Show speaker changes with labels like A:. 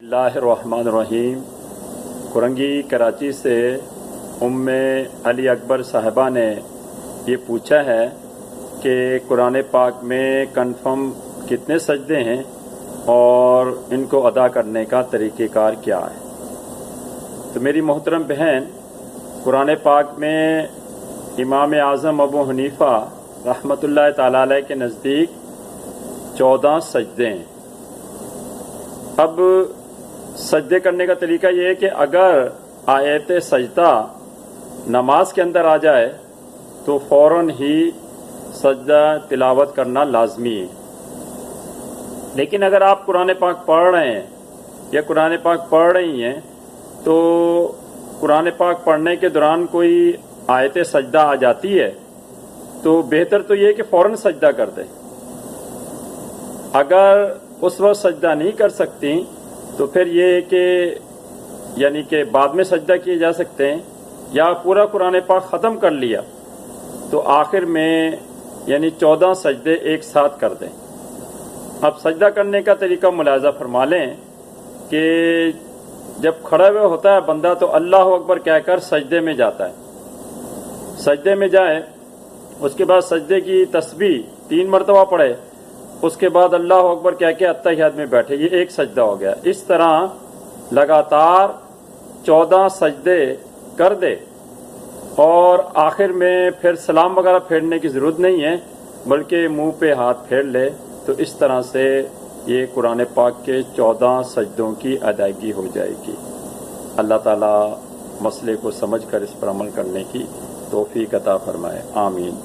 A: बिस्मिल्लाहिर्रहमानिर्रहीम। कुरंगी कराची से उम्मे अली अकबर साहिबा ने ये पूछा है कि कुरान पाक में कन्फर्म कितने सजदे हैं और इनको अदा करने का तरीक़ेकार क्या है। तो मेरी मोहतरम बहन, कुरान पाक में इमाम आज़म अबू हनीफ़ा रहमतुल्लाह ताला अलैह के नज़दीक 14 सजदे हैं। अब सजदे करने का तरीका ये है कि अगर आयत सजदा नमाज के अंदर आ जाए तो फ़ौरन ही सजदा तिलावत करना लाजमी है। लेकिन अगर आप कुरान पाक पढ़ रहे हैं या कुरान पाक पढ़ रही हैं तो कुरान पाक पढ़ने के दौरान कोई आयत सजदा आ जाती है तो बेहतर तो ये है कि फ़ौरन सजदा कर दें। अगर उस वक्त सजदा नहीं कर सकती तो फिर ये कि यानी कि बाद में सजदा किए जा सकते हैं, या पूरा कुरान पाक ख़त्म कर लिया तो आखिर में यानी 14 सजदे एक साथ कर दें। अब सजदा करने का तरीका मुलाज़ा फरमा लें कि जब खड़ा हुआ होता है बंदा तो अल्लाह अकबर कहकर सजदे में जाता है। सजदे में जाए, उसके बाद सजदे की तस्बीह 3 मरतबा पढ़े, उसके बाद अल्लाह अकबर कह के अत्तहियात में बैठे, ये एक सजदा हो गया। इस तरह लगातार 14 सजदे कर दे और आखिर में फिर सलाम वगैरह फेरने की ज़रूरत नहीं है, बल्कि मुंह पे हाथ फेर ले। तो इस तरह से ये कुरान पाक के 14 सजदों की अदायगी हो जाएगी। अल्लाह ताला मसले को समझ कर इस पर अमल करने की तौफीक अता फरमाए। आमीन।